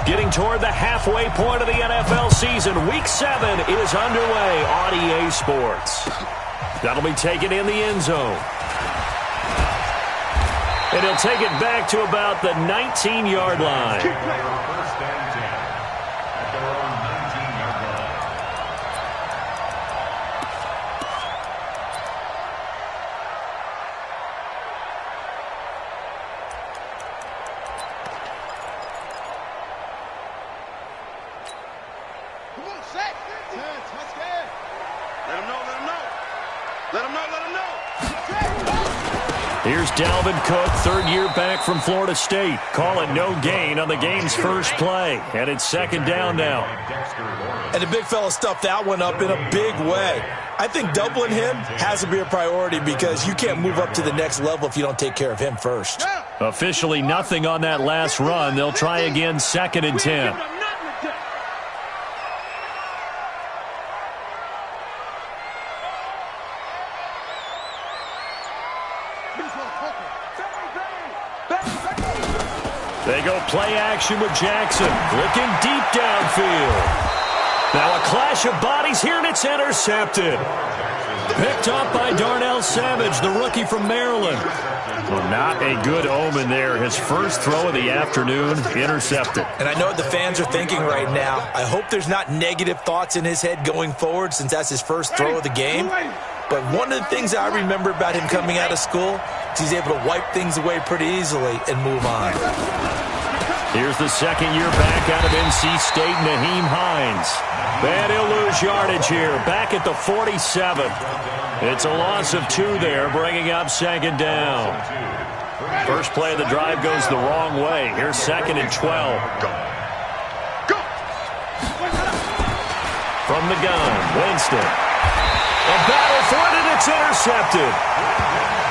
Getting toward the halfway point of the NFL season. Week 7 is underway on EA Sports. That'll be taken in the end zone. And he'll take it back to about the 19-yard line. Here's Dalvin Cook, third year back from Florida State. Calling no gain on the game's first play. And it's second down now. And the big fella stuffed that one up in a big way. I think doubling him has to be a priority because you can't move up to the next level if you don't take care of him first. Officially nothing on that last run. They'll try again, second and 10. They go play action with Jackson, looking deep downfield. Now a clash of bodies here, and it's intercepted. Picked up by Darnell Savage, the rookie from Maryland. Well, not a good omen there. His first throw of the afternoon, intercepted. And I know what the fans are thinking right now. I hope there's not negative thoughts in his head going forward since that's his first throw of the game. But one of the things I remember about him coming out of school is he's able to wipe things away pretty easily and move on. Here's the second year back out of NC State, Naheem Hines. And he'll lose yardage here, back at the 47. It's a loss of 2 there, bringing up second down. First play of the drive goes the wrong way. Here's second and 12. From the gun, Winston. A battle for it, and it's intercepted.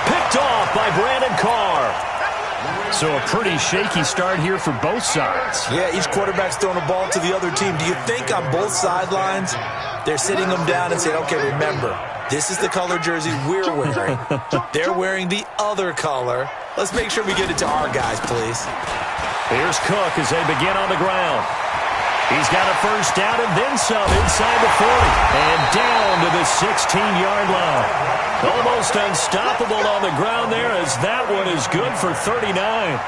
Picked off by Brandon Carr. So a pretty shaky start here for both sides. Yeah, each quarterback's throwing the ball to the other team. Do you think on both sidelines they're sitting them down and saying, okay, remember, this is the color jersey we're wearing. They're wearing the other color. Let's make sure we get it to our guys, please. Here's Cook as they begin on the ground. He's got a first down and then some inside the 40. And down to the 16-yard line. Almost unstoppable on the ground there as that one is good for 39.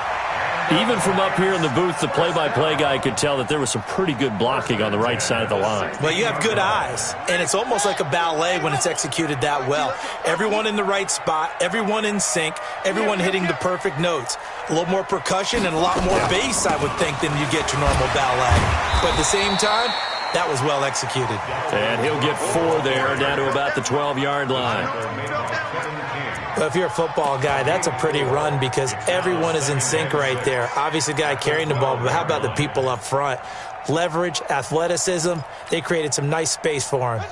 Even from up here in the booth, the play-by-play guy could tell that there was some pretty good blocking on the right side of the line. Well, you have good eyes, and it's almost like a ballet when it's executed that well. Everyone in the right spot, everyone in sync, everyone hitting the perfect notes. A little more percussion and a lot more bass, I would think, than you get your normal ballet. But at the same time, that was well executed. And he'll get 4 there, down to about the 12-yard line. Well, if you're a football guy, that's a pretty run because everyone is in sync right there. Obviously, the guy carrying the ball, but how about the people up front? Leverage, athleticism, they created some nice space for him.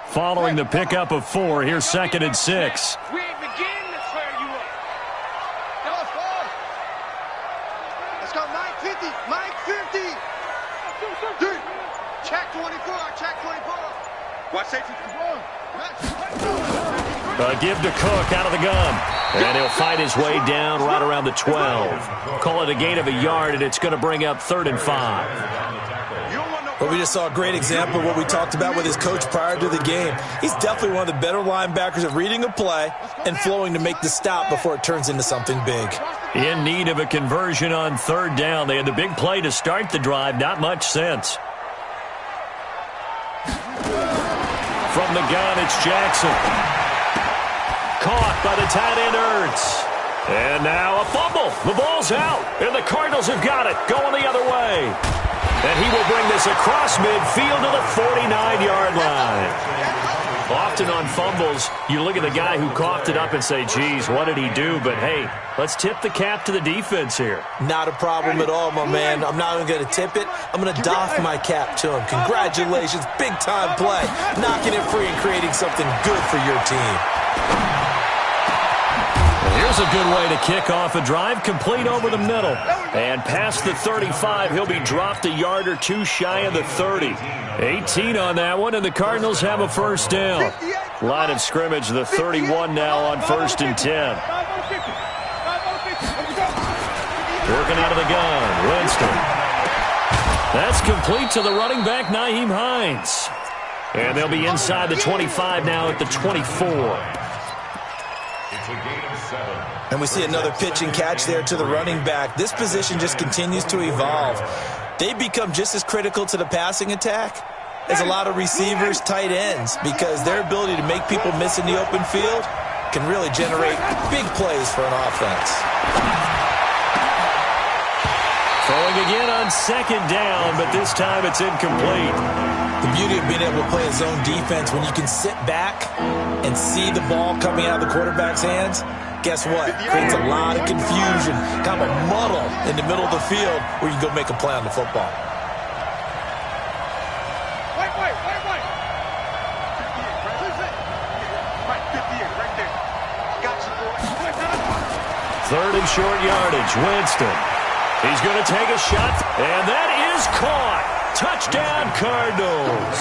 Following the pickup of 4, here's second and 6. We ain't beginning to square you up. Let's go, Mike 50, Mike 50. Dude, check 24, check 24. Watch safety. Give to Cook out of the gun. And he'll fight his way down right around the 12. Call it a gain of a yard, and it's going to bring up 3rd and 5. Well, we just saw a great example of what we talked about with his coach prior to the game. He's definitely one of the better linebackers at reading a play and flowing to make the stop before it turns into something big. In need of a conversion on 3rd down. They had the big play to start the drive. Not much sense. From the gun, it's Jackson. Caught by the tight end, Ertz. And now a fumble. The ball's out, and the Cardinals have got it, going the other way. And he will bring this across midfield to the 49-yard line. Often on fumbles, you look at the guy who coughed it up and say, geez, what did he do? But, hey, let's tip the cap to the defense here. Not a problem at all, my man. I'm not even going to tip it. I'm going to doff my cap to him. Congratulations, big-time play. Knocking it free and creating something good for your team. Here's a good way to kick off a drive, complete over the middle. And past the 35, he'll be dropped a yard or 2 shy of the 30. 18 on that one, and the Cardinals have a first down. Line of scrimmage, the 31 now on 1st and 10. Working out of the gun, Winston. That's complete to the running back, Nyheim Hines. And they'll be inside the 25 now at the 24. It's a gain of 7. And we see another pitch and catch there to the running back. This position just continues to evolve. They become just as critical to the passing attack as a lot of receivers, tight ends, because their ability to make people miss in the open field can really generate big plays for an offense. Throwing again on second down, but this time it's incomplete. The beauty of being able to play a zone defense when you can sit back and see the ball coming out of the quarterback's hands, guess what? Creates a lot of confusion, kind of a muddle in the middle of the field where you can go make a play on the football. Third and short yardage, Winston. He's going to take a shot, and that is caught. Touchdown, Cardinals.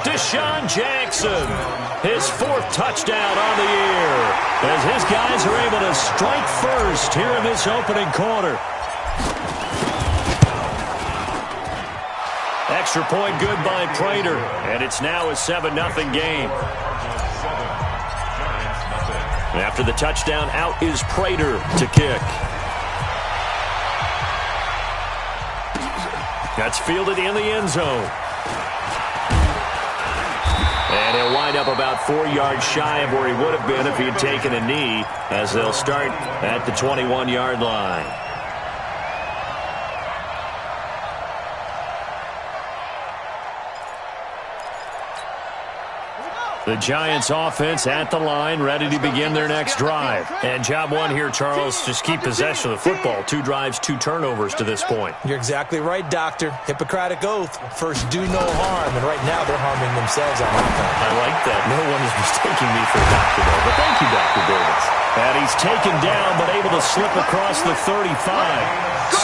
Deshaun Jackson, his 4th touchdown on the year, as his guys are able to strike first here in this opening quarter. Extra point good by Prater, and it's now a 7-0 game. After the touchdown, out is Prater to kick. That's fielded in the end zone. And he'll wind up about 4 yards shy of where he would have been if he had taken a knee, as they'll start at the 21-yard line. The Giants offense at the line, ready to begin their next drive. And job one here, Charles, just keep possession of the football. 2 drives, 2 turnovers to this point. You're exactly right, Doctor. Hippocratic oath. First, do no harm. And right now, they're harming themselves on offense. I like that. No one is mistaking me for a doctor, though. But thank you, Dr. Davis. And he's taken down, but able to slip across the 35.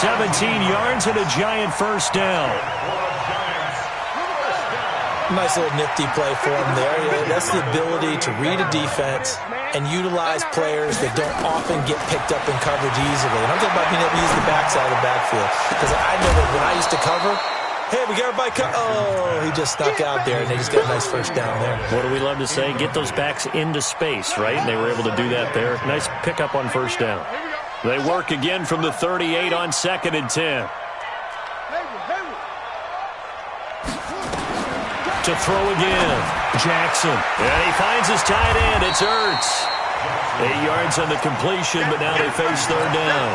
17 yards and a Giant first down. Nice little nifty play for him there. Yeah, that's the ability to read a defense and utilize players that don't often get picked up in coverage easily. And I'm talking about being able to use the backside of the backfield. Because I know that when I used to cover, hey, we got everybody oh, he just snuck out there, and they just got a nice first down there. What do we love to say? Get those backs into space, right? And they were able to do that there. Nice pickup on first down. They work again from the 38 on 2nd and 10. To throw again, Jackson. And he finds his tight end. It's Ertz. 8 yards on the completion, but now they face 3rd down.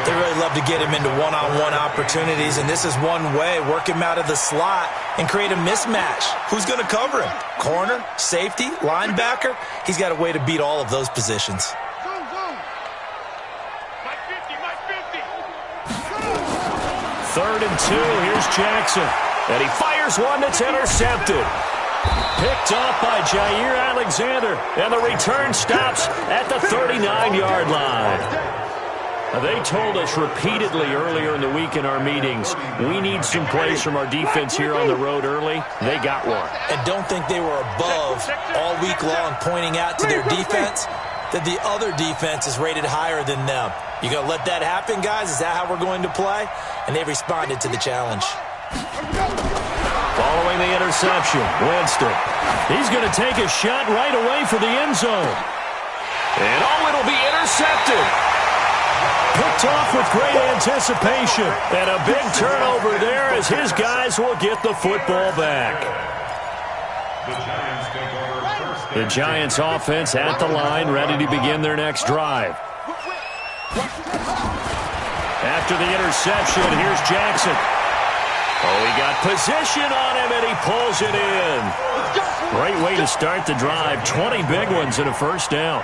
They really love to get him into one-on-one opportunities, and this is one way. Work him out of the slot and create a mismatch. Who's going to cover him? Corner, safety, linebacker? He's got a way to beat all of those positions. 3rd and 2. Here's Jackson. And he fires one that's intercepted. Picked off by Jair Alexander. And the return stops at the 39-yard line. They told us repeatedly earlier in the week in our meetings, we need some plays from our defense here on the road early. They got one. And don't think they were above all week long pointing out to their defense that the other defense is rated higher than them. You going to let that happen, guys? Is that how we're going to play? And they responded to the challenge. Following the interception, Winston. He's going to take a shot right away for the end zone. And it'll be intercepted. Picked off with great anticipation. And a big turnover there as his guys will get the football back. The Giants offense at the line, ready to begin their next drive. After the interception, here's Jackson. Oh, he got position on him, and he pulls it in. Great way to start the drive. 20 big ones and a first down.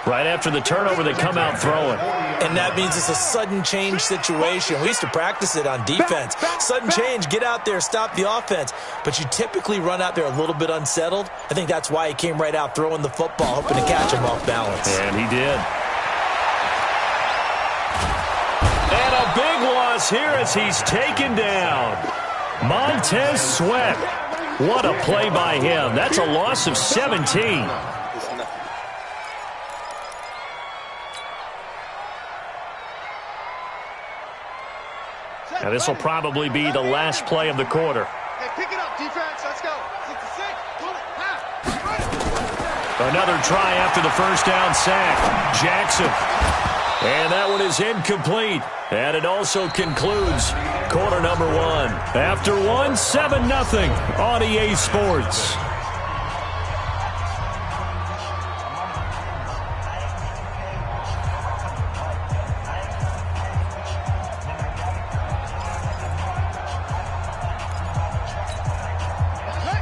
Right after the turnover, they come out throwing. And that means it's a sudden change situation. We used to practice it on defense. Sudden change, get out there, stop the offense. But you typically run out there a little bit unsettled. I think that's why he came right out throwing the football, hoping to catch him off balance. And he did. And a big loss here as he's taken down. Montez Sweat. What a play by him. That's a loss of 17. Now, this will probably be the last play of the quarter. Hey, pick it up, defense. Let's go. 66. Pull it. Half. Another try after the first down sack. Jackson. And that one is incomplete. And it also concludes quarter number one. After one, 7-0 on EA Sports.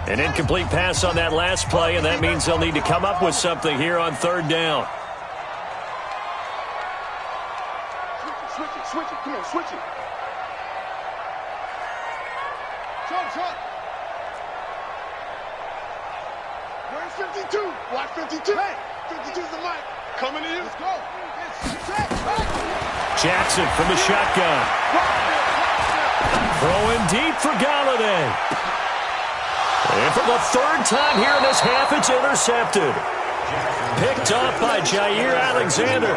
An incomplete pass on that last play, and that means they'll need to come up with something here on third down. Switch it. Come on, switch it. Short. Where's 52? Watch 52. Hey, 52's the mic. Coming to you. Let's go. Jackson from the shotgun. Throwing deep for Galladay. And for the third time here in this half, it's intercepted. Picked off by Jair Alexander.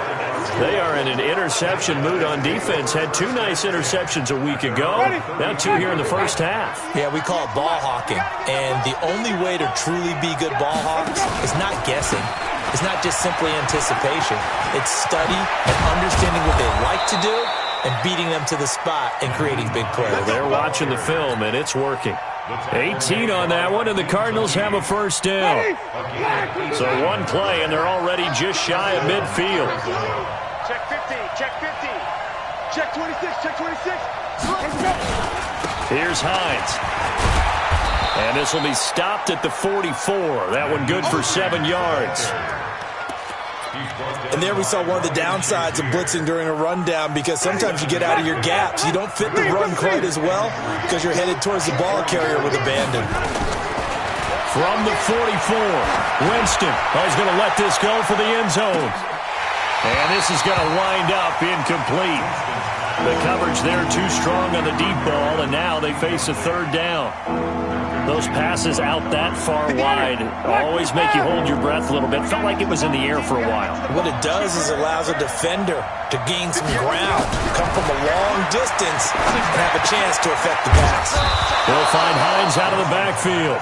They are in an interception mood on defense. Had two nice interceptions a week ago. Now two here in the first half. Yeah, we call it ball hawking. And the only way to truly be good ball hawks is not guessing. It's not just simply anticipation. It's study and understanding what they like to do and beating them to the spot and creating big plays. Well, they're watching the film, and it's working. 18 on that one, and the Cardinals have a first down. So one play, and they're already just shy of midfield. Check 50. Check 50. Check 26. Check 26. Let's go. Here's Hines. And this will be stopped at the 44. That one good for 7 yards. And there we saw one of the downsides of blitzing during a rundown, because sometimes you get out of your gaps. You don't fit the run quite as well because you're headed towards the ball carrier with abandon. From the 44, Winston is going to let this go for the end zone. And this is going to wind up incomplete. The coverage there too strong on the deep ball, and now they face a third down. Those passes out that far wide always make you hold your breath a little bit. Felt like it was in the air for a while. What it does is it allows a defender to gain some ground, come from a long distance, and have a chance to affect the pass. They'll find Hines out of the backfield.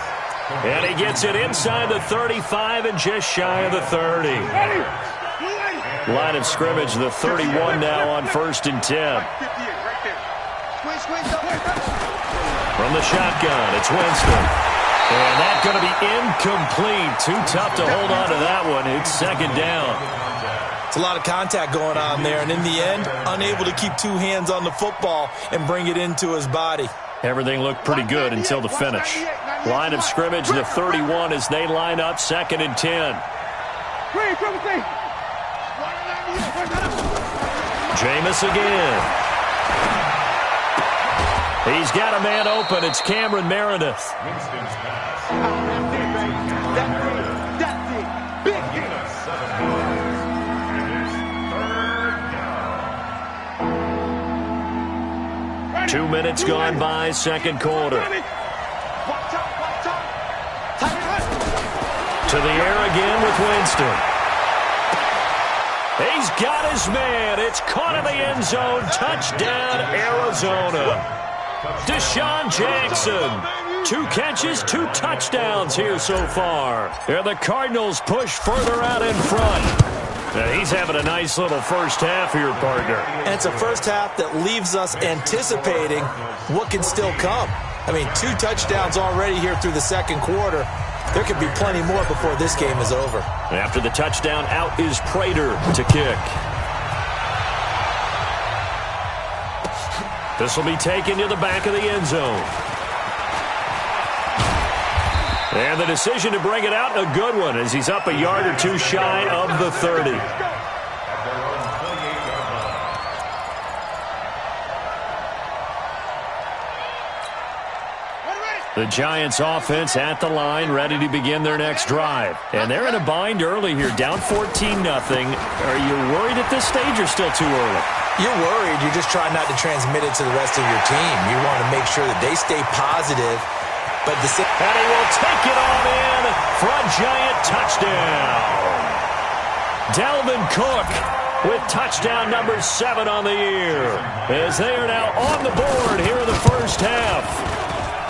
And he gets it inside the 35 and just shy of the 30. Line of scrimmage, the 31 now on 1st and 10. From the shotgun, it's Winston. And that's going to be incomplete. Too tough to hold on to that one. It's second down. It's a lot of contact going on there, and in the end, unable to keep two hands on the football and bring it into his body. Everything looked pretty good until the finish. Line of scrimmage, the 31 as they line up 2nd and 10. Jameis again. He's got a man open. It's Cameron Meredith. Winston's pass. That's it. Big hit. 7 yards. And it's 3rd down. 2 minutes gone by, second quarter. To the air again with Winston. He's got his man. It's caught in the end zone. Touchdown, Arizona. Deshaun Jackson. 2 catches, 2 touchdowns here so far. And the Cardinals push further out in front. Now he's having a nice little first half here, partner. And it's a first half that leaves us anticipating what can still come. I mean, 2 touchdowns already here through the second quarter. There could be plenty more before this game is over. After the touchdown, out is Prater to kick. This will be taken to the back of the end zone. And the decision to bring it out, a good one, as he's up a yard or 2 shy of the 30. The Giants offense at the line, ready to begin their next drive. And they're in a bind early here, down 14-0. Are you worried at this stage or still too early? You're worried. You're just trying not to transmit it to the rest of your team. You want to make sure that they stay positive. But and he will take it on in for a Giant touchdown. Dalvin Cook with touchdown number 7 on the year, as they are now on the board here in the first half.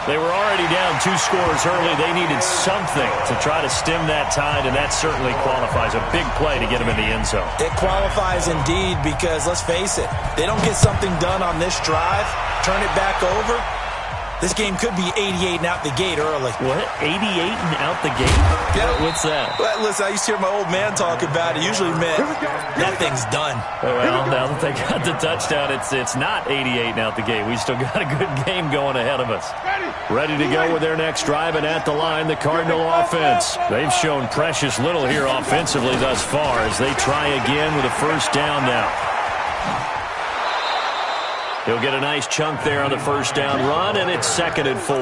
They were already down 2 scores early. They needed something to try to stem that tide, and that certainly qualifies. A big play to get them in the end zone. It qualifies indeed because, let's face it, they don't get something done on this drive, turn it back over, this game could be 88 and out the gate early. What? 88 and out the gate? Yeah. What's that? Well, listen, I used to hear my old man talk about it. Usually meant that thing's done. Well, now that they got the touchdown, it's not 88 and out the gate. We still got a good game going ahead of us. Ready to go with their next drive, and at the line, the Cardinal offense. They've shown precious little here offensively thus far as they try again with a first down now. He'll get a nice chunk there on the first down run, and it's 2nd and 4.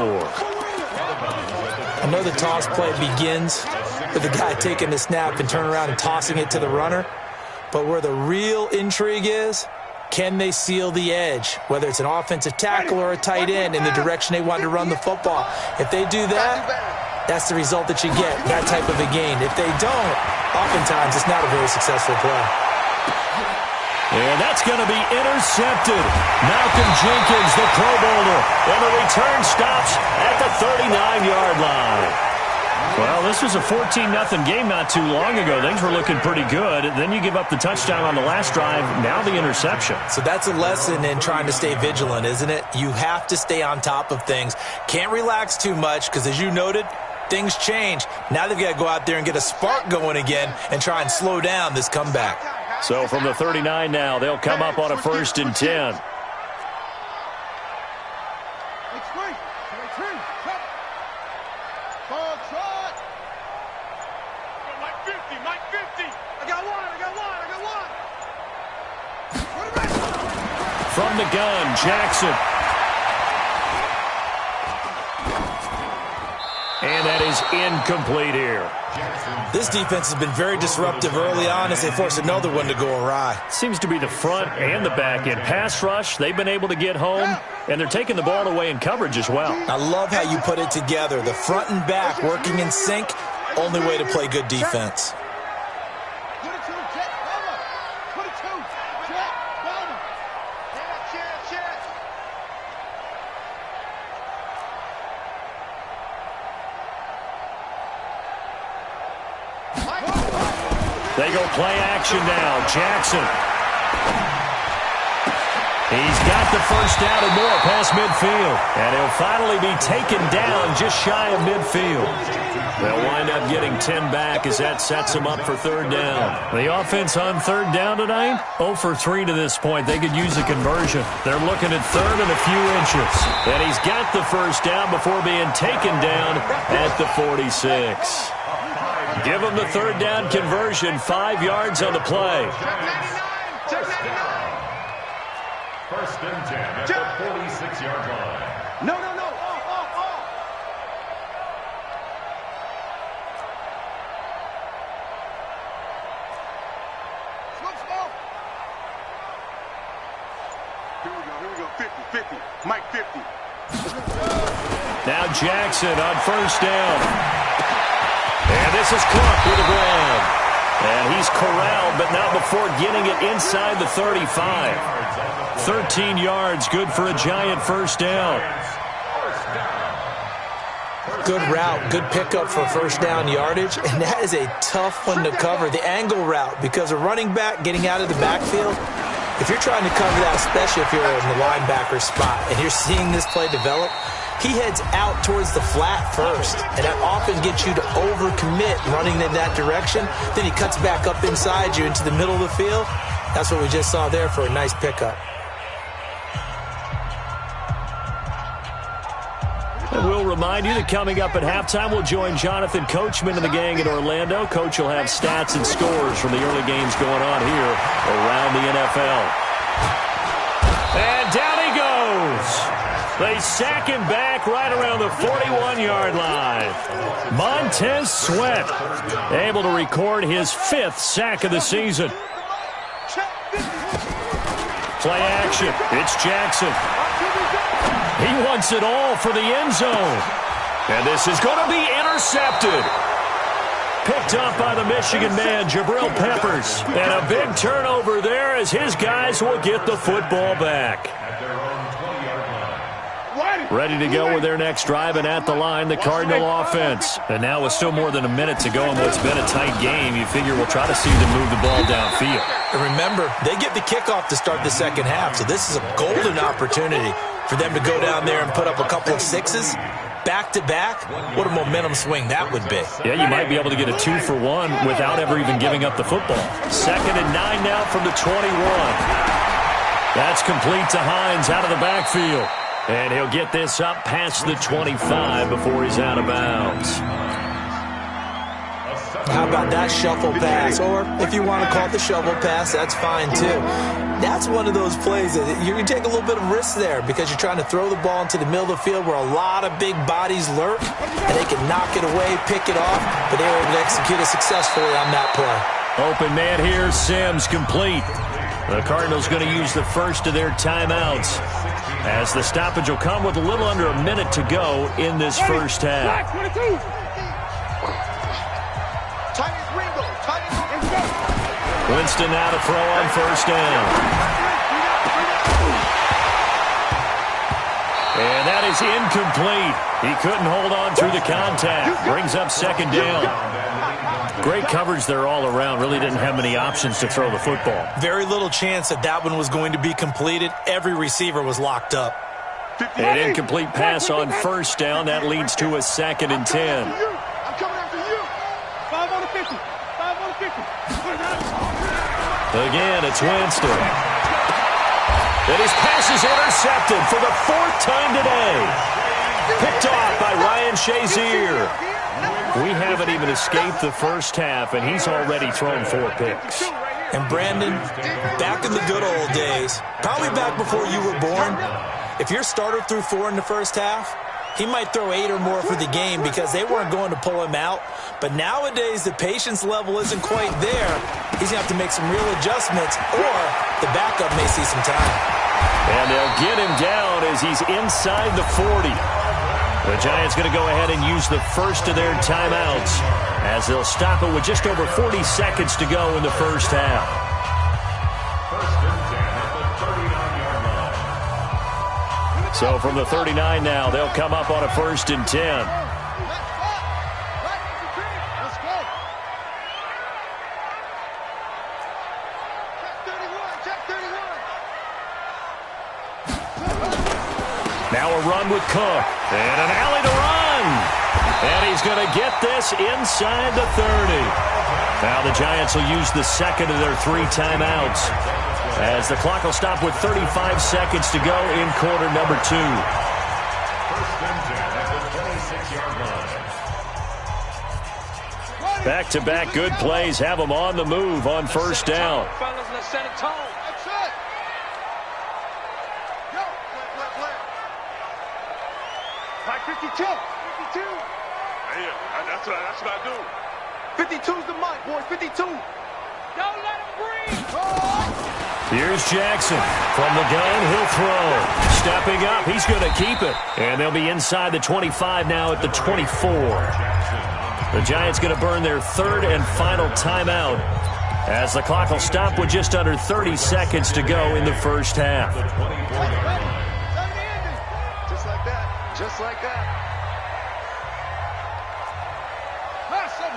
I know the toss play begins with the guy taking the snap and turning around and tossing it to the runner. But where the real intrigue is, can they seal the edge? Whether it's an offensive tackle or a tight end in the direction they want to run the football. If they do that, that's the result that you get, that type of a gain. If they don't, oftentimes it's not a very successful play. And that's going to be intercepted. Malcolm Jenkins, the Pro Bowler, and the return stops at the 39-yard line. Well, this was a 14-0 game not too long ago. Things were looking pretty good. Then you give up the touchdown on the last drive, now the interception. So that's a lesson in trying to stay vigilant, isn't it? You have to stay on top of things. Can't relax too much because, as you noted, things change. Now they've got to go out there and get a spark going again and try and slow down this comeback. So from the 39 now, they'll come up on a 1st and 10. From the gun, Jackson. And that is incomplete here. This defense has been very disruptive early on as they force another one to go awry. Seems to be the front and the back end. Pass rush, they've been able to get home, and they're taking the ball away in coverage as well. I love how you put it together. The front and back working in sync, only way to play good defense. They go play action now. Jackson. He's got the first down and more past midfield. And he'll finally be taken down just shy of midfield. They'll wind up getting 10 back as that sets them up for 3rd down. The offense on 3rd down tonight, 0 for 3 to this point. They could use a conversion. They're looking at 3rd and a few inches. And he's got the first down before being taken down at the 46. Give them the 3rd down conversion, 5 yards on the play. First and 10 at the 46-yard line. No. Smoke. Here we go. 50. Mike 50. Now Jackson on first down. And this is Clark with the grab. And he's corralled, but not before getting it inside the 35. 13 yards, good for a giant first down. Good route, good pickup for first down yardage, and that is a tough one to cover, the angle route, because a running back getting out of the backfield, if you're trying to cover that, especially if you're in the linebacker spot, and you're seeing this play develop, he heads out towards the flat first, and that often gets you to overcommit running in that direction. Then he cuts back up inside you into the middle of the field. That's what we just saw there for a nice pickup. And we'll remind you that coming up at halftime, we'll join Jonathan Coachman and the gang in Orlando. Coach will have stats and scores from the early games going on here around the NFL. And down he goes. They sack him back right around the 41-yard line. Montez Sweat able to record his 5th sack of the season. Play action. It's Jackson. He wants it all for the end zone. And this is going to be intercepted. Picked up by the Michigan man, Jabril Peppers. And a big turnover there as his guys will get the football back. Ready to go with their next drive, and at the line, the Cardinal offense. And now with still more than a minute to go in what's been a tight game, you figure we'll try to see them move the ball downfield. And remember, they get the kickoff to start the second half, so this is a golden opportunity for them to go down there and put up a couple of sixes. Back-to-back, what a momentum swing that would be. Yeah, you might be able to get a 2-for-1 without ever even giving up the football. 2nd and 9 now from the 21. That's complete to Hines out of the backfield. And he'll get this up past the 25 before he's out of bounds. How about that shuffle pass? Or if you want to call it the shovel pass, that's fine too. That's one of those plays that you can take a little bit of risk there because you're trying to throw the ball into the middle of the field where a lot of big bodies lurk, and they can knock it away, pick it off, but they were able to execute it successfully on that play. Open man here, Sims complete. The Cardinals going to use the first of their timeouts as the stoppage will come with a little under a minute to go in this first half. Winston now to throw on first down. And that is incomplete. He couldn't hold on through the contact. Brings up second down. Great coverage there all around. Really didn't have many options to throw the football. Very little chance that that one was going to be completed. Every receiver was locked up. An incomplete pass on first down. That leads to a 2nd and 10. I'm coming after you. 5 on the 50. 5 on the 50. Again, it's Winston. And his pass is intercepted for the 4th time today. Picked off by Ryan Shazier. We haven't even escaped the first half, and he's already thrown 4 picks. And Brandon, back in the good old days, probably back before you were born, if your starter threw 4 in the first half, he might throw 8 or more for the game because they weren't going to pull him out. But nowadays, the patience level isn't quite there. He's going to have to make some real adjustments, or the backup may see some time. And they'll get him down as he's inside the 40. The Giants going to go ahead and use the first of their timeouts as they'll stop it with just over 40 seconds to go in the first half. So from the 39 now, they'll come up on a 1st and 10. Now a run with Cook. And an alley to run. And he's going to get this inside the 30. Now the Giants will use the 2nd of their 3 timeouts as the clock will stop with 35 seconds to go in quarter number 2. Back-to-back good plays have them on the move on first down. Let's set a tone. That's it. Go. Play. Like 52. 52. Yeah, that's what I do. 52's the mic, boys. 52. Don't let him breathe. Here's Jackson. From the gun, he'll throw. Stepping up, he's going to keep it. And they'll be inside the 25 now at the 24. The Giants going to burn their 3rd and final timeout as the clock will stop with just under 30 seconds to go in the first half. Just like that. Just like that. Listen.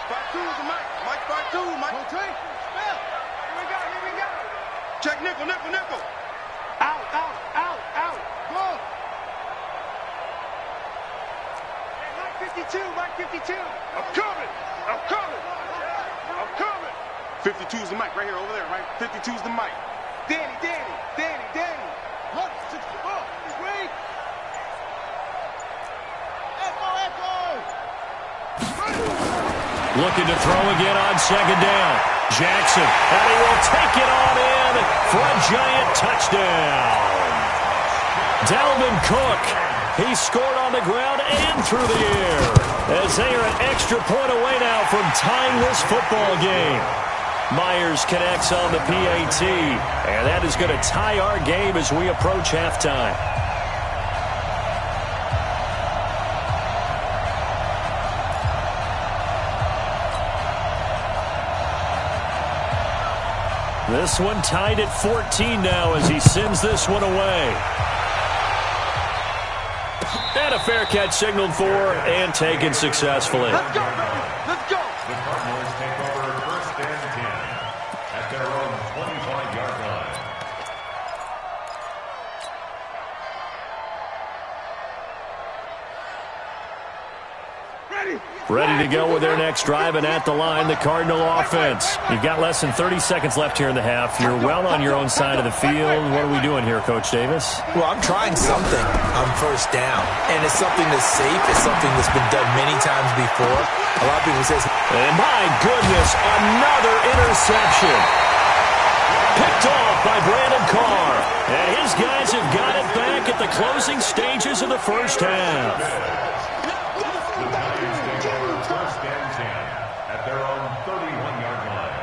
5-2 is the mic. Mike 5-2. Mike. Okay. Spell. Here we go. Check nickel. Out. Go. Mike 52. I'm coming. 52's the mic right here, over there, right? 52's the mic. Danny. 1, 64. Wait. Echo. Looking to throw again on second down. Jackson, and he will take it on in for a Giant touchdown. Dalvin Cook, he scored on the ground and through the air as they are an extra point away now from tying this football game. Myers connects on the PAT, and that is going to tie our game as we approach halftime. This one tied at 14 now as he sends this one away. And a fair catch signaled for and taken successfully. Let's go, baby. Let's go. The Cardinals take over 1st and 10 at their own 25-yard line. Ready to go with their next drive, and at the line, the Cardinal offense. You've got less than 30 seconds left here in the half. You're well on your own side of the field. What are we doing here, Coach Davis? Well, I'm trying something on 1st down, and it's something that's safe. It's something that's been done many times before. A lot of people say, and my goodness, another interception. Picked off by Brandon Carr. And his guys have got it back at the closing stages of the first half. At their own 31-yard line.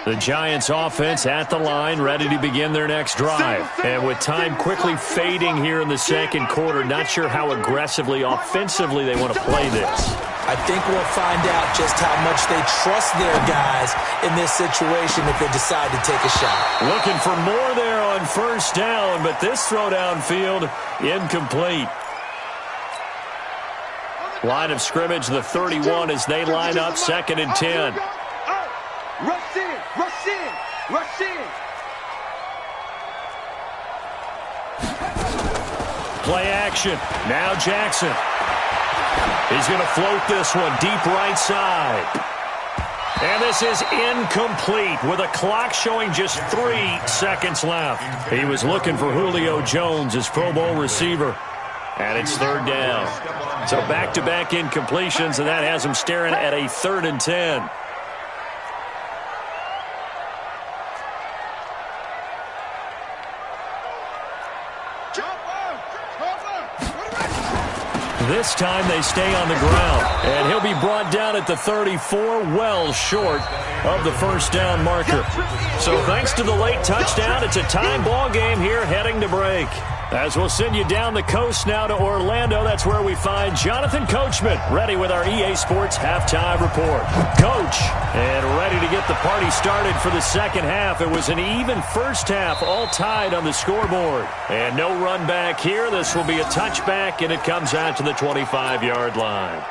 The Giants offense at the line, ready to begin their next drive. And with time quickly fading here in the second quarter, not sure how aggressively, offensively they want to play this. I think we'll find out just how much they trust their guys in this situation if they decide to take a shot. Looking for more there on 1st down, but this throw downfield incomplete. Line of scrimmage, the 31 as they line up 2nd and 10. Rush in, rush in, rush in. Play action. Now Jackson. He's going to float this one deep right side. And this is incomplete with a clock showing just 3 seconds left. He was looking for Julio Jones, his Pro Bowl receiver. And it's 3rd down. So back-to-back incompletions, and that has him staring at a 3rd and 10. This time they stay on the ground, and he'll be brought down at the 34, well short of the 1st down marker. So thanks to the late touchdown, it's a tie ball game here heading to break. As we'll send you down the coast now to Orlando, that's where we find Jonathan Coachman, ready with our EA Sports halftime report. Coach, and ready to get the party started for the second half. It was an even first half, all tied on the scoreboard. And no run back here. This will be a touchback, and it comes out to the 25-yard line.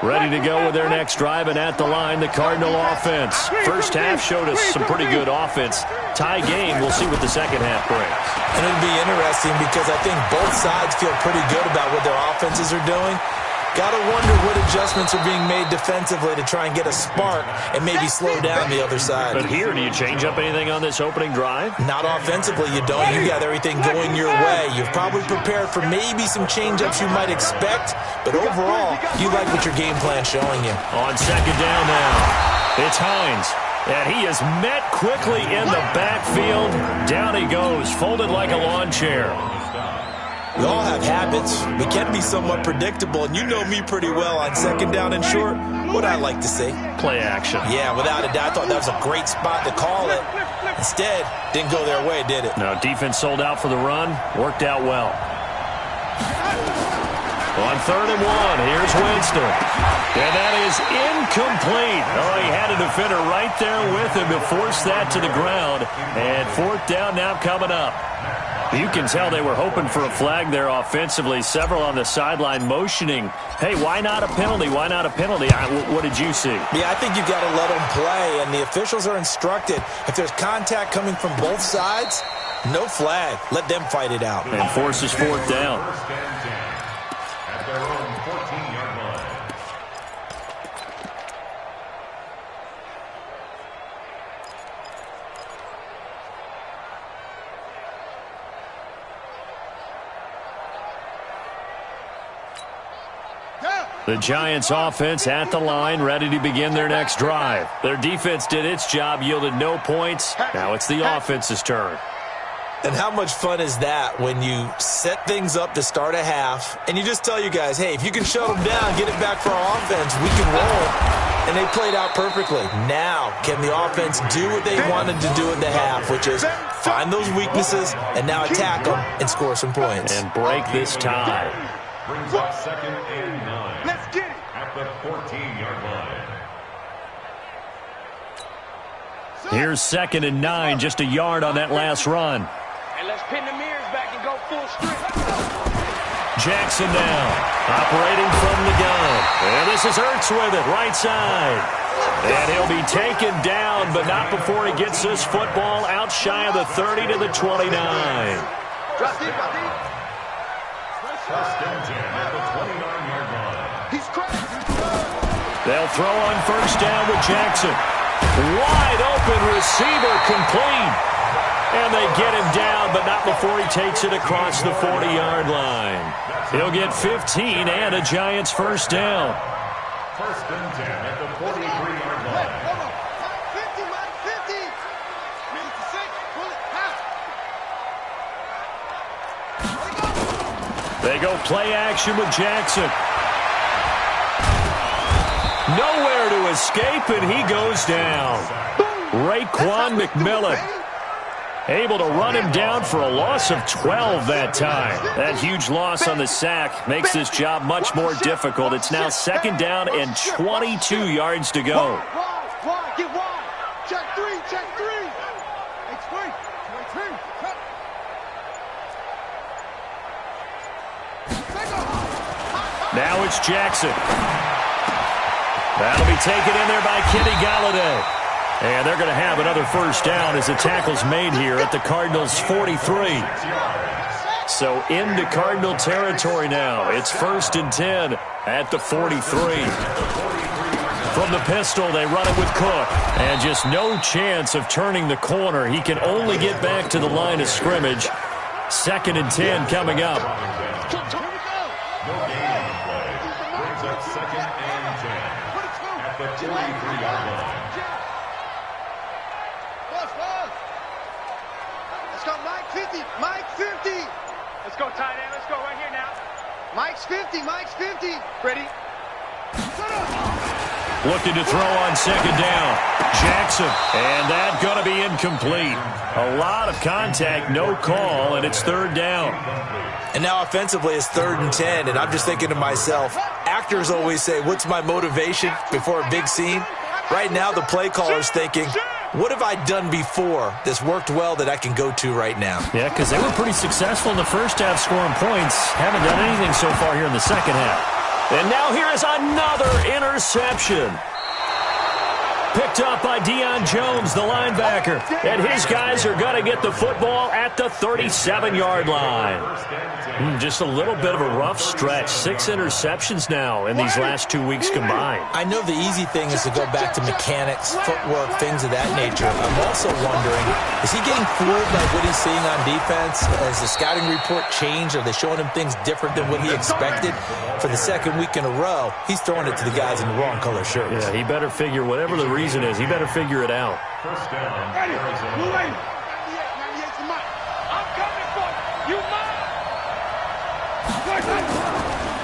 Ready to go with their next drive, and at the line, the Cardinal offense. First half showed us some pretty good offense. Tie game, we'll see what the second half brings. And it'll be interesting because I think both sides feel pretty good about what their offenses are doing. Got to wonder what adjustments are being made defensively to try and get a spark and maybe slow down the other side. But here, do you change up anything on this opening drive? Not offensively, you don't. You got everything going your way. You've probably prepared for maybe some change-ups you might expect, but overall, you like what your game plan's showing you. On 2nd down now, it's Hines. And he is met quickly in the backfield. Down he goes, folded like a lawn chair. We all have habits. We can be somewhat predictable, and you know me pretty well on 2nd down and short. What I like to see. Play action. Yeah, without a doubt. I thought that was a great spot to call it. Instead, didn't go their way, did it? No, defense sold out for the run. Worked out well. On 3rd and 1, here's Winston. And that is incomplete. Oh, he had a defender right there with him to force that to the ground. And 4th down now coming up. You can tell they were hoping for a flag there offensively. Several on the sideline motioning, hey, why not a penalty? Why not a penalty? What did you see? Yeah, I think you've got to let them play, and the officials are instructed. If there's contact coming from both sides, no flag. Let them fight it out. And forces 4th down. At their own 14-yard line. The Giants offense at the line, ready to begin their next drive. Their defense did its job, yielded no points. Now it's the offense's turn. And how much fun is that when you set things up to start a half and you just tell you guys, hey, if you can shut them down, get it back for our offense, we can roll. And they played out perfectly. Now, can the offense do what they wanted to do at the half, which is find those weaknesses and now attack them and score some points. And break this tie. Brings up 2nd and 9. Let's get it. At the 14-yard line. Here's 2nd and 9, just a yard on that last run. And let's pin the mirrors back and go full strength. Jackson now, operating from the gun. And this is Ertz with it, right side. And he'll be taken down, but not before he gets this football out shy of the 30 to the 29. Drop deep, drop deep. 1st and 10 at the 29-yard line. He's cracked. They'll throw on 1st down with Jackson. Wide open receiver, complete. And they get him down, but not before he takes it across the 40-yard line. He'll get 15 and a Giants 1st down. 1st and 10 at the 43-yard line. Come on. Mike 50, Mike 50. 56, pull it, pass. They go play action with Jackson. Nowhere to escape, and he goes down. Raekwon McMillan able to run him down for a loss of 12 that time. That huge loss on the sack makes this job much more difficult. It's now 2nd down and 22 yards to go. Wide, get wide. Check 3, check 3. H3, H3. Now it's Jackson. That'll be taken in there by Kenny Galladay. And they're going to have another 1st down as the tackle's made here at the Cardinals' 43. So into Cardinal territory now. It's 1st and 10 at the 43. From the pistol, they run it with Cook. And just no chance of turning the corner. He can only get back to the line of scrimmage. 2nd and 10 coming up. No gain on the play. Brings up 2nd and 10 at the 43-yard line. Let's go, Mike 50, Mike 50. Let's go, tight end. Let's go right here now. Mike's 50, Mike's 50. Ready? Looking to throw on 2nd down. Jackson, and that's going to be incomplete. A lot of contact, no call, and it's 3rd down. And now offensively it's 3rd and 10, and I'm just thinking to myself, actors always say, what's my motivation before a big scene? Right now the play caller's thinking, what have I done before that's worked well that I can go to right now? Yeah, because they were pretty successful in the 1st half scoring points. Haven't done anything so far here in the 2nd half. And now here is another interception. Picked up by Deion Jones, the linebacker. And his guys are going to get the football at the 37-yard line. Just a little bit of a rough stretch. 6 interceptions now in these last 2 weeks combined. I know the easy thing is to go back to mechanics, footwork, things of that nature. I'm also wondering, is he getting fooled by what he's seeing on defense? Has the scouting report changed? Are they showing him things different than what he expected? For the 2nd week in a row, he's throwing it to the guys in the wrong color shirts. Yeah, he better figure whatever the reason is. He better figure it out. 1st down, Arizona. I'm coming for you. You mine.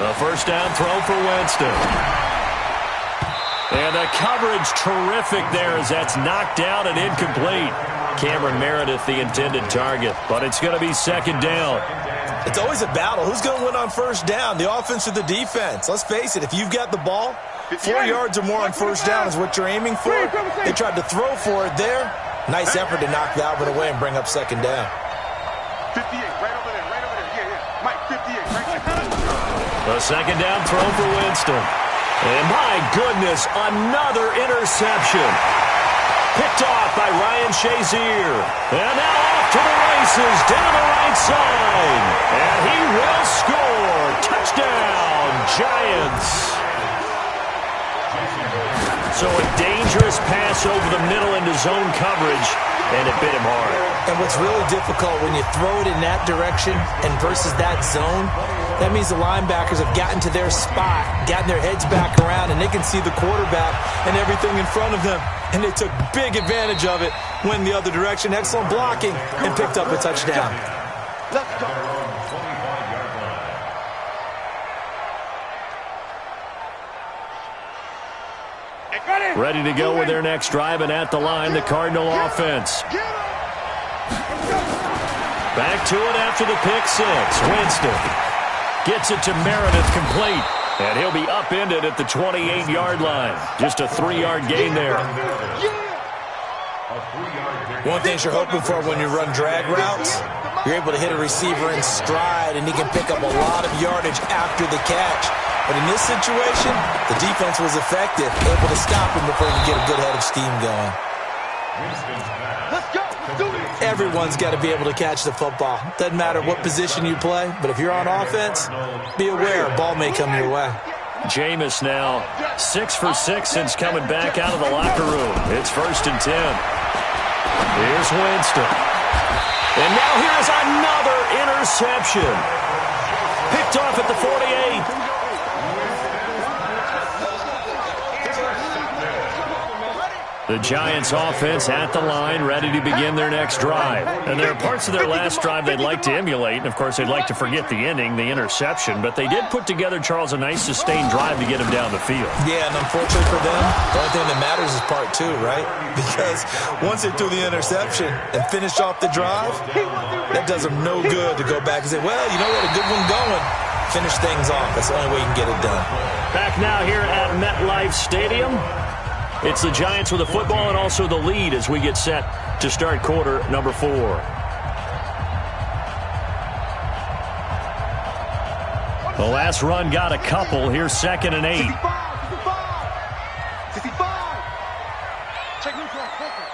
The 1st down throw for Winston. And the coverage terrific there as that's knocked down and incomplete. Cameron Meredith, the intended target, but it's going to be 2nd down. It's always a battle. Who's going to win on 1st down, the offense or the defense? Let's face it, if you've got the ball, 4 yards or more on 1st down is what you're aiming for. They tried to throw for it there. Nice effort to knock that one away and bring up 2nd down. 58, right over there, right over there. Yeah. Mike 58, right there. The 2nd down throw for Winston. And my goodness, another interception. Picked off by Ryan Shazier. And now off to the races down the right side. And he will score. Touchdown, Giants. So a dangerous pass over the middle into zone coverage, and it bit him hard. And what's really difficult when you throw it in that direction and versus that zone, that means the linebackers have gotten to their spot, gotten their heads back around, and they can see the quarterback and everything in front of them. and they took big advantage of it, went the other direction, excellent blocking, and picked up a touchdown. Let's go. Ready to go with their next drive, and at the line, the Cardinal offense. Back to it after the pick six. Winston gets it to Meredith, complete. And he'll be upended at the 28-yard line. Just a 3-yard gain there. One thing you're hoping for when you run drag routes, you're able to hit a receiver in stride, and he can pick up a lot of yardage after the catch. But in this situation, the defense was effective, able to stop him before he could get a good head of steam going. Let's go. Let's do it. Everyone's got to be able to catch the football. Doesn't matter what position you play, but if you're on offense, be aware a ball may come your way. Jameis now 6 for 6 since coming back out of the locker room. It's 1st and 10. Here's Winston. And now here's another interception. Picked off at the 48. The Giants offense at the line, ready to begin their next drive. And there are parts of their last drive they'd like to emulate. And, of course, they'd like to forget the ending, the interception. But they did put together, Charles, a nice sustained drive to get him down the field. Yeah, and unfortunately for them, the only thing that matters is part 2, right? Because once they threw the interception and finished off the drive, that does them no good to go back and say, well, you know what, a good one going. Finish things off. That's the only way you can get it done. Back now here at MetLife Stadium. It's the Giants with the football and also the lead as we get set to start quarter number 4. The last run got a couple. Here's 2nd and 8. 65. Check me for a quicker.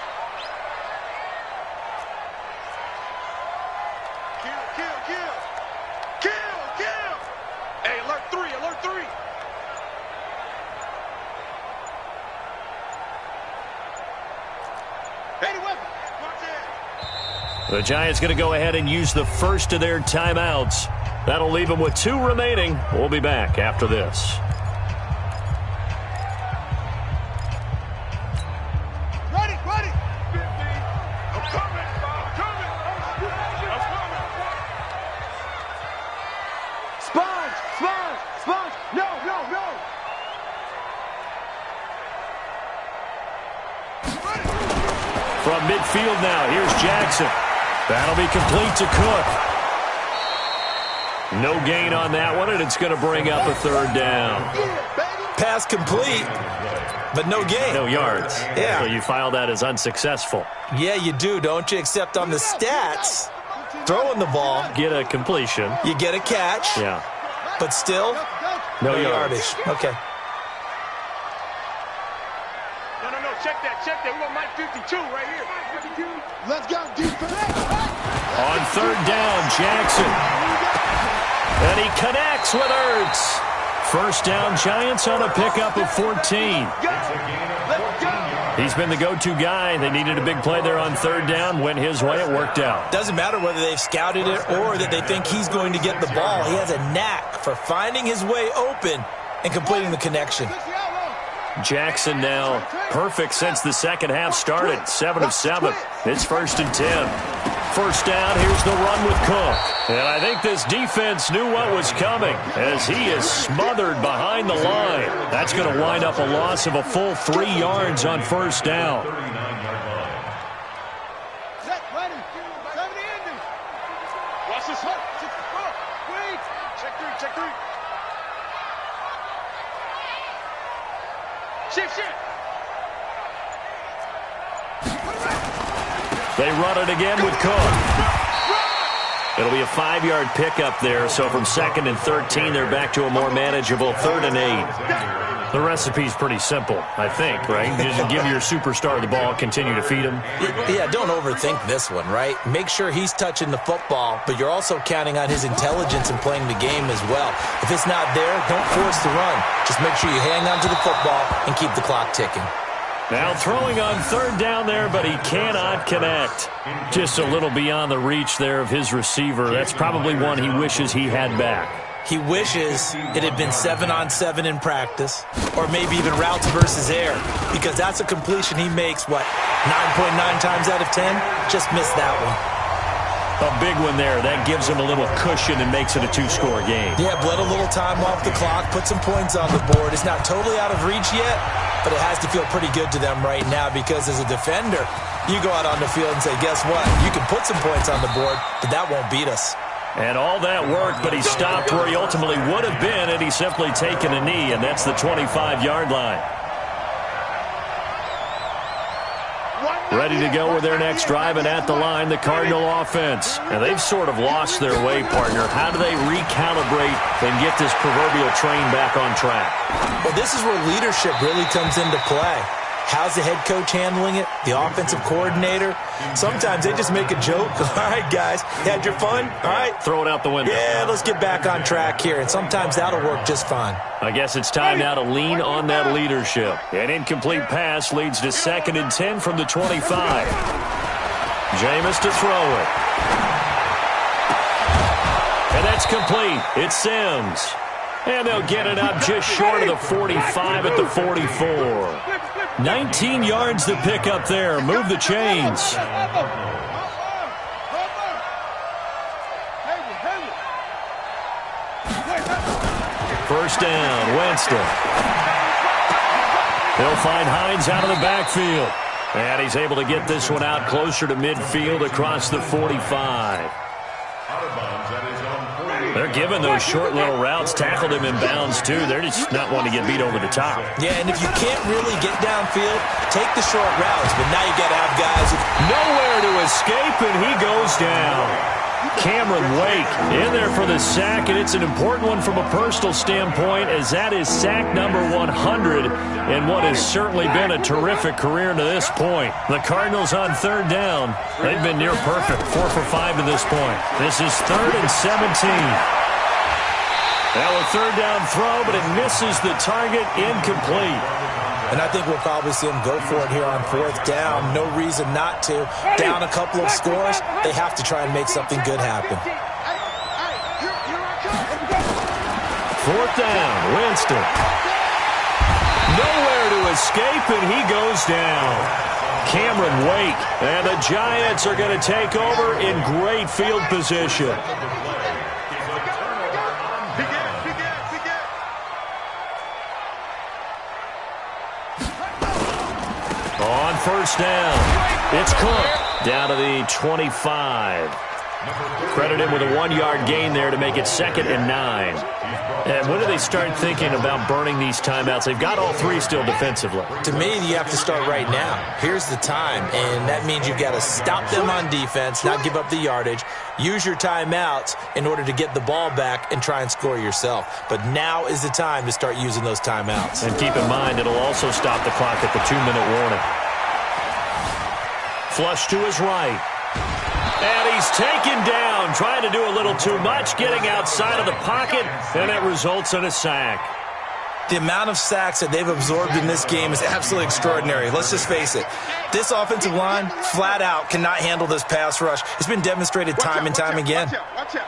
Kill. Hey, alert 3. The Giants going to go ahead and use the first of their timeouts. That'll leave them with 2 remaining. We'll be back after this. Ready. I'm coming. Sponge. No. From midfield now, here's Jackson. That'll be complete to Cook. No gain on that one, and it's going to bring up a 3rd down. Pass complete, but no gain. No yards. Yeah. So you file that as unsuccessful. Yeah, you do, don't you? Except on the stats, throwing the ball, Get a completion. you get a catch, Yeah. but still, No yardage. Okay. No. Check that. We want Mike 52 right here. Let's go, defense. On 3rd down, Jackson. And he connects with Ertz. 1st down, Giants on a pickup of 14. He's been the go-to guy. They needed a big play there on 3rd down. Went his way. It worked out. Doesn't matter whether they've scouted it or that they think he's going to get the ball. He has a knack for finding his way open and completing the connection. Jackson now perfect since the second half started. 7 of 7. It's 1st and 10. 1st down, here's the run with Cook. And I think this defense knew what was coming as he is smothered behind the line. That's going to wind up a loss of a full 3 yards on 1st down. Set, ready. 70 ending. Watch this hook. Wait. Check 3. Shift. They run it again with Cook. It'll be a 5-yard pickup there, so from 2nd and 13, they're back to a more manageable 3rd and 8. The recipe's pretty simple, I think, right? Just give your superstar the ball, continue to feed him. Yeah, don't overthink this one, right? Make sure he's touching the football, but you're also counting on his intelligence in playing the game as well. If it's not there, don't force the run. Just make sure you hang on to the football and keep the clock ticking. Now throwing on 3rd down there, but he cannot connect. Just a little beyond the reach there of his receiver. That's probably one he wishes he had back. He wishes it had been 7-on-7 in practice, or maybe even routes versus air, because that's a completion he makes, 9.9 times out of 10? Just missed that one. A big one there. That gives him a little cushion and makes it a 2-score game. Yeah, bled a little time off the clock, put some points on the board. It's not totally out of reach yet, but it has to feel pretty good to them right now, because as a defender, you go out on the field and say, guess what? You can put some points on the board, but that won't beat us. And all that work, but he stopped where he ultimately would have been, and he's simply taken a knee, and that's the 25-yard line. Ready to go with their next drive, and at the line, the Cardinal offense. And they've sort of lost their way, partner. How do they recalibrate and get this proverbial train back on track? Well, this is where leadership really comes into play. How's the head coach handling it? The offensive coordinator? Sometimes they just make a joke. All right, guys, you had your fun? All right. Throw it out the window. Yeah, let's get back on track here. And sometimes that'll work just fine. I guess it's time now to lean on that leadership. An incomplete pass leads to 2nd and 10 from the 25. Jameis to throw it. And that's complete. It's Sims. And they'll get it up just short of the 45 at the 44. 19 yards to pick up there. Move the chains. First down, Winston. He'll find Hines out of the backfield. And he's able to get this one out closer to midfield across the 45. They're giving those short little routes, tackled him in bounds, too. They're just not wanting to get beat over the top. Yeah, and if you can't really get downfield, take the short routes. But now you got to have guys who... Nowhere to escape, and he goes down. Cameron Wake in there for the sack, and it's an important one from a personal standpoint, as that is sack number 100 in what has certainly been a terrific career to this point. The Cardinals on 3rd down. They've been near perfect, 4 for 5 to this point. This is 3rd and 17. Now a 3rd down throw, but it misses the target, incomplete. And I think we'll probably see them go for it here on 4th down. No reason not to. Down a couple of scores, they have to try and make something good happen. 4th down, Winston. Nowhere to escape, and he goes down. Cameron Wake, and the Giants are going to take over in great field position. On 1st down, it's Cook down to the 25. Credit him with a 1-yard gain there to make it 2nd and 9. And when do they start thinking about burning these timeouts? They've got all 3 still defensively. To me, you have to start right now. Here's the time, and that means you've got to stop them on defense, not give up the yardage, use your timeouts in order to get the ball back and try and score yourself. But now is the time to start using those timeouts. And keep in mind, it'll also stop the clock at the 2-minute warning. Flush to his right. And he's taken down, trying to do a little too much, getting outside of the pocket, and it results in a sack. The amount of sacks that they've absorbed in this game is absolutely extraordinary. Let's just face it. This offensive line, flat out, cannot handle this pass rush. It's been demonstrated time and time again. Watch out.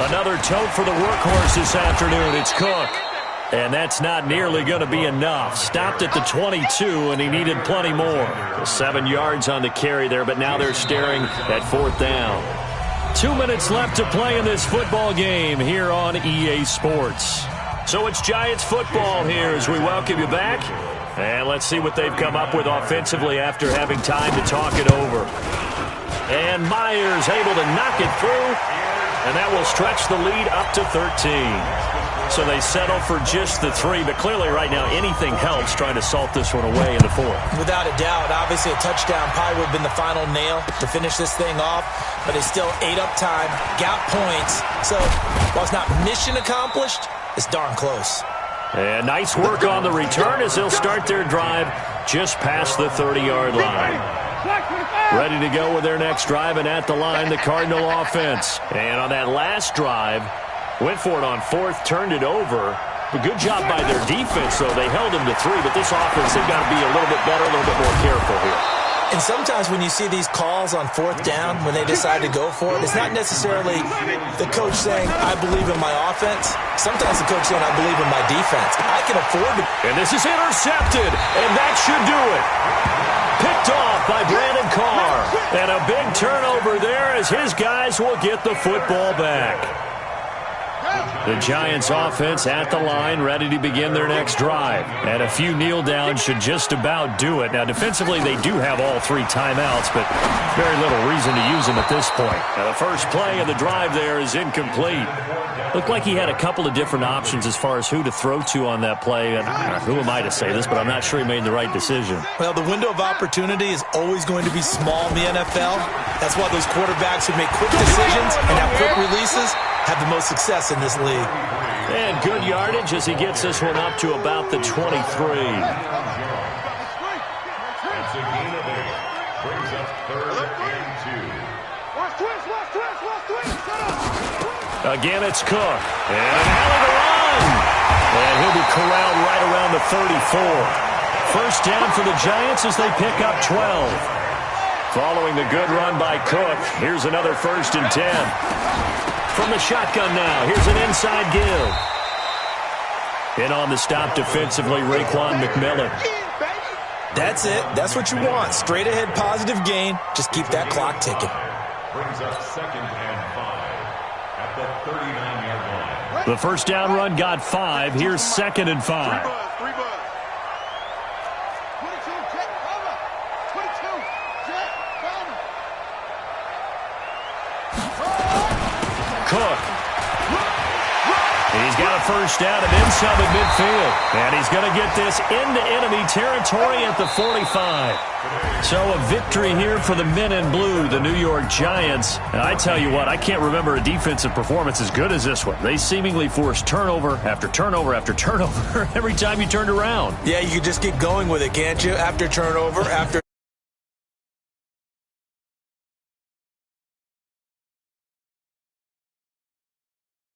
Another tote for the workhorse this afternoon. It's Cook. And that's not nearly going to be enough. Stopped at the 22, and he needed plenty more. 7 yards on the carry there, but now they're staring at 4th down. 2 minutes left to play in this football game here on EA Sports. So it's Giants football here as we welcome you back. And let's see what they've come up with offensively after having time to talk it over. And Myers able to knock it through, and that will stretch the lead up to 13. So they settle for just the 3, but clearly right now anything helps trying to salt this one away in the 4th. Without a doubt, obviously a touchdown probably would have been the final nail to finish this thing off, but it's still ate up time, got points. So while it's not mission accomplished, it's darn close. And nice work on the return as they'll start their drive just past the 30-yard line. Ready to go with their next drive, and at the line, the Cardinal offense. And on that last drive, went for it on 4th, turned it over. But good job by their defense, though. They held them to 3, but this offense, they've got to be a little bit better, a little bit more careful here. And sometimes when you see these calls on fourth down, when they decide to go for it, it's not necessarily the coach saying, I believe in my offense. Sometimes the coach saying, I believe in my defense. I can afford to. And this is intercepted, and that should do it. Picked off by Brandon Carr. And a big turnover there as his guys will get the football back. The Giants offense at the line, ready to begin their next drive. And a few kneel downs should just about do it. Now, defensively, they do have all 3 timeouts, but very little reason to use them at this point. Now, the first play of the drive there is incomplete. Looked like he had a couple of different options as far as who to throw to on that play. And who am I to say this, but I'm not sure he made the right decision. Well, the window of opportunity is always going to be small in the NFL. That's why those quarterbacks who make quick decisions and have quick releases have the most success in this league. And good yardage as he gets this one up to about the 23. That's a gain of 8. Brings up 3rd and 2. Watch twist. Again, it's Cook. And an alley to run. And he'll be corralled right around the 34. First down for the Giants as they pick up 12. Following the good run by Cook, here's another 1st and 10. From the shotgun now, here's an inside give. In on the stop defensively, Raekwon McMillan. That's it. That's what you want. Straight ahead positive gain. Just keep that clock ticking. Brings up 2nd and 5 at the 39-yard line. The first down run got 5. Here's 2nd and 5. 3 buzz. 22, jet cover. 22, jet cover. Cook. He's got a first down and then some at midfield. And he's going to get this into enemy territory at the 45. So a victory here for the men in blue, the New York Giants. And I tell you what, I can't remember a defensive performance as good as this one. They seemingly forced turnover after turnover after turnover every time you turned around. Yeah, you could just get going with it, can't you? After turnover, after